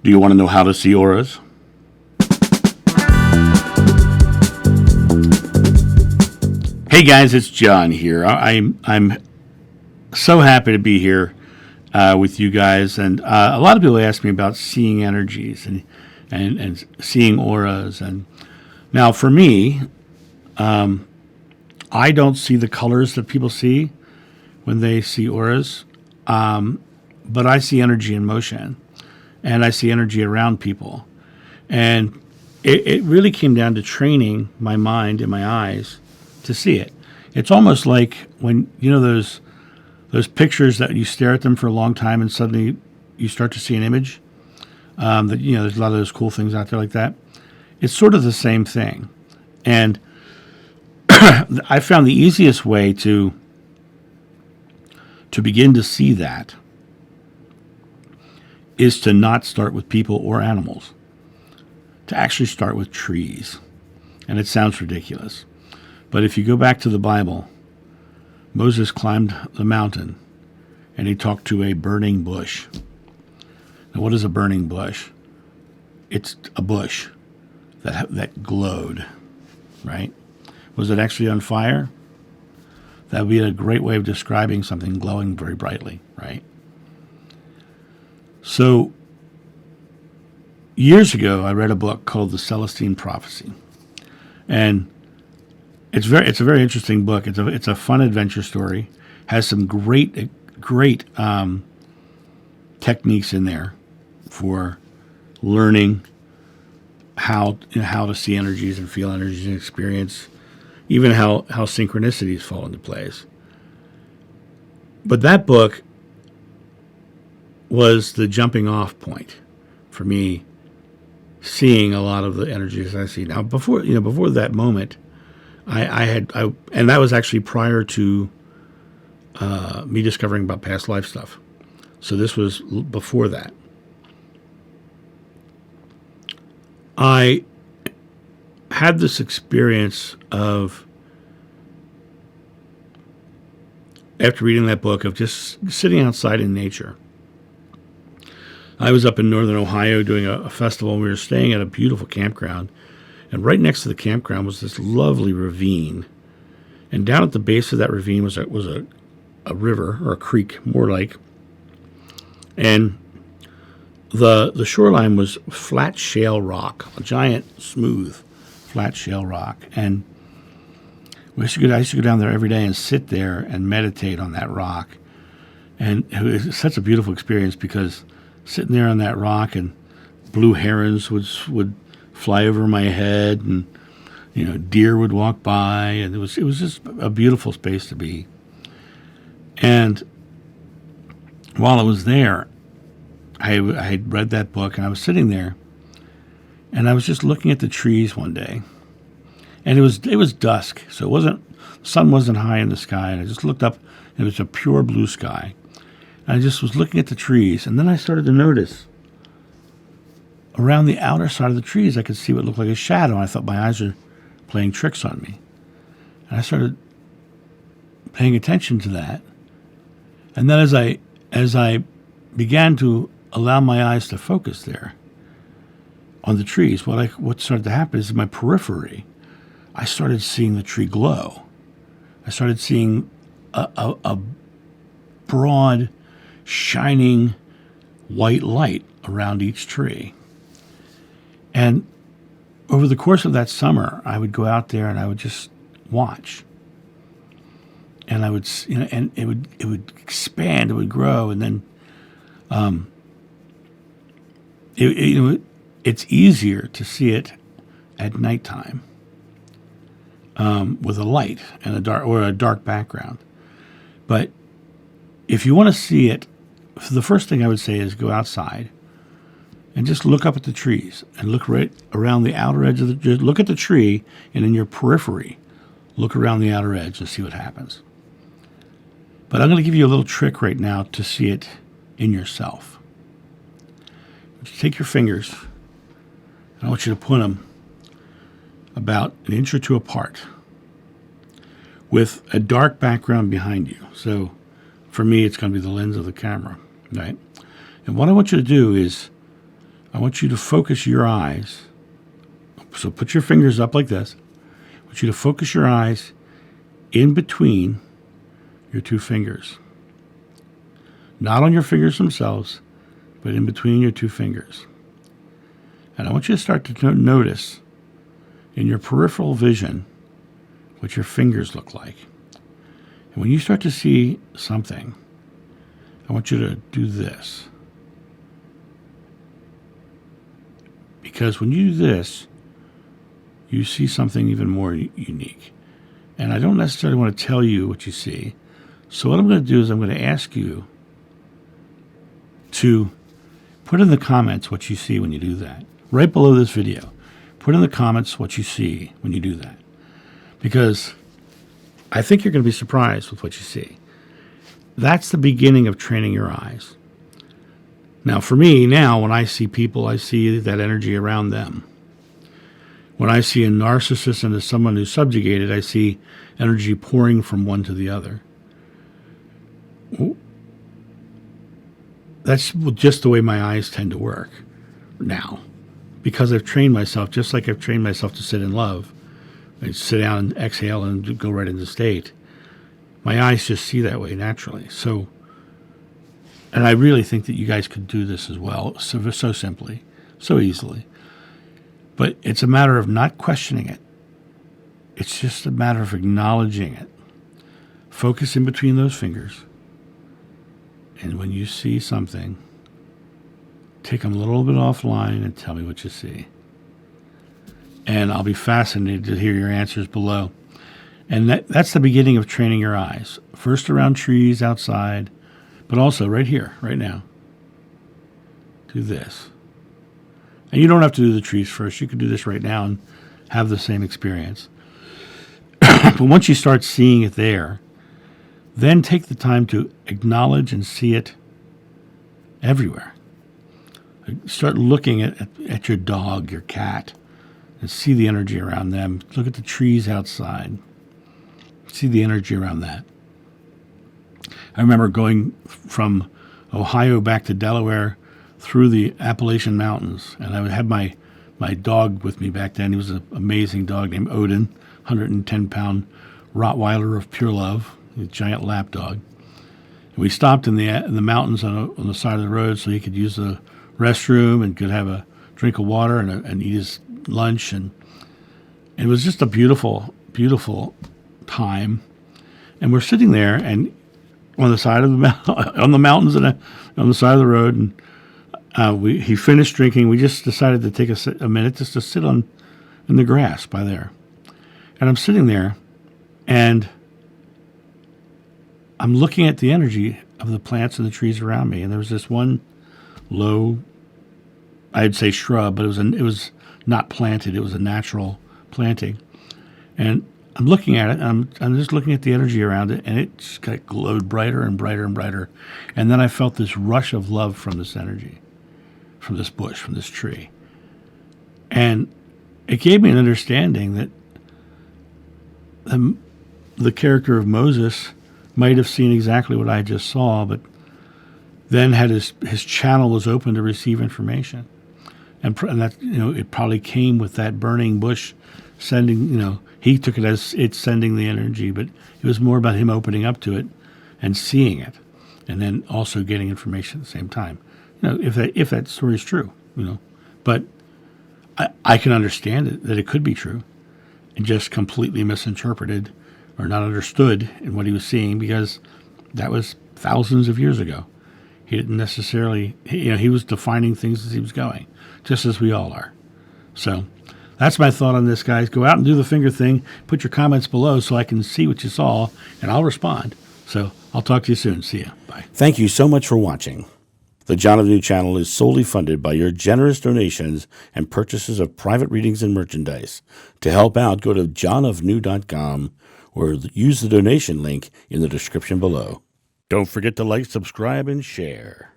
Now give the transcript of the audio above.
Do you want to know how to see auras? Hey guys, it's John here. I'm so happy to be here with you guys, and a lot of people ask me about seeing energies and seeing auras. And now for me, I don't see the colors that people see when they see auras, but I see energy in motion. And I see energy around people. And it really came down to training my mind and my eyes to see it. It's almost like when, those pictures that you stare at them for a long time and suddenly you start to see an image. There's a lot of those cool things out there like that. It's sort of the same thing. And I found the easiest way to begin to see that is to not start with people or animals, to actually start with trees. And it sounds ridiculous. But if you go back to the Bible, Moses climbed the mountain and he talked to a burning bush. Now, what is a burning bush? It's a bush that glowed, right? Was it actually on fire? That would be a great way of describing something glowing very brightly, right? So, years ago, I read a book called The Celestine Prophecy, and it's a very interesting book. It's a fun adventure story. Has some great techniques in there for learning how to see energies and feel energies and experience, even how synchronicities fall into place. But that book was the jumping off point for me seeing a lot of the energies I see now. Before that moment, and that was actually prior to me discovering about past life stuff. So this was before that. I had this experience of, after reading that book, of just sitting outside in nature. I was up in northern Ohio doing a festival, and we were staying at a beautiful campground. And right next to the campground was this lovely ravine. And down at the base of that ravine was a river, or a creek, more like. And the shoreline was flat shale rock, a giant, smooth, flat shale rock. And I used to go down there every day and sit there and meditate on that rock. And it was such a beautiful experience because sitting there on that rock and blue herons would fly over my head, and deer would walk by, and it was just a beautiful space to be. And while I was there, I had read that book, and I was sitting there, and I was just looking at the trees one day, and it was dusk, so the sun wasn't high in the sky, and I just looked up, and it was a pure blue sky. I just was looking at the trees, and then I started to notice around the outer side of the trees, I could see what looked like a shadow, and I thought my eyes were playing tricks on me. And I started paying attention to that. And then as I began to allow my eyes to focus there on the trees, what started to happen is in my periphery, I started seeing the tree glow. I started seeing a broad, shining white light around each tree. And over the course of that summer, I would go out there and I would just watch. And I would, and it would expand, it would grow, and then, it's easier to see it at nighttime, with a light and a dark background. But if you want to see it, the first thing I would say is go outside and just look up at the trees and look right around the outer edge of just look at the tree, and in your periphery, look around the outer edge and see what happens. But I'm going to give you a little trick right now to see it in yourself. Take your fingers, and I want you to put them about an inch or two apart with a dark background behind you. So for me, it's going to be the lens of the camera, right? And what I want you to do is I want you to focus your eyes. So put your fingers up like this. I want you to focus your eyes in between your two fingers. Not on your fingers themselves, but in between your two fingers. And I want you to start to notice in your peripheral vision what your fingers look like. And when you start to see something, I want you to do this. Because when you do this, you see something even more unique. And I don't necessarily want to tell you what you see. So what I'm going to do is I'm going to ask you to put in the comments what you see when you do that. Right below this video. Put in the comments what you see when you do that. Because I think you're going to be surprised with what you see. That's the beginning of training your eyes. Now, for me, now, when I see people, I see that energy around them. When I see a narcissist and someone who's subjugated, I see energy pouring from one to the other. That's just the way my eyes tend to work now. Because I've trained myself, just like I've trained myself to sit in love. I sit down and exhale and go right into state. My eyes just see that way naturally. So, and I really think that you guys could do this as well, so simply, so easily. But it's a matter of not questioning it. It's just a matter of acknowledging it. Focus in between those fingers. And when you see something, take them a little bit offline and tell me what you see. And I'll be fascinated to hear your answers below. And that's the beginning of training your eyes. First around trees outside, but also right here, right now. Do this. And you don't have to do the trees first. You can do this right now and have the same experience. But once you start seeing it there, then take the time to acknowledge and see it everywhere. Start looking at your dog, your cat, and see the energy around them. Look at the trees outside. See the energy around that. I remember going from Ohio back to Delaware through the Appalachian Mountains, and I had my dog with me back then. He was an amazing dog named Odin, 110-pound Rottweiler of pure love, a giant lap dog. And we stopped in the mountains on the side of the road so he could use the restroom and could have a drink of water and eat his lunch. And it was just a beautiful, beautiful time. And we're sitting there and on the side of on the mountains and on the side of the road. And he finished drinking. We just decided to take a minute just to sit in the grass by there. And I'm sitting there and I'm looking at the energy of the plants and the trees around me. And there was this one low, I'd say shrub, but it was not planted. It was a natural planting. And I'm looking at it, and I'm just looking at the energy around it, and it just glowed brighter and brighter and brighter. And then I felt this rush of love from this energy, from this bush, from this tree. And it gave me an understanding that the character of Moses might have seen exactly what I just saw, but then had his channel was open to receive information. And that, it probably came with that burning bush sending, he took it as it's sending the energy, but it was more about him opening up to it and seeing it, and then also getting information at the same time. If that story is true, but I can understand it, that it could be true and just completely misinterpreted or not understood in what he was seeing, because that was thousands of years ago. He didn't necessarily, he was defining things as he was going, just as we all are. So that's my thought on this, guys. Go out and do the finger thing. Put your comments below so I can see what you saw, and I'll respond. So I'll talk to you soon. See ya. Bye. Thank you so much for watching. The John of New channel is solely funded by your generous donations and purchases of private readings and merchandise. To help out, go to johnofnew.com or use the donation link in the description below. Don't forget to like, subscribe, and share.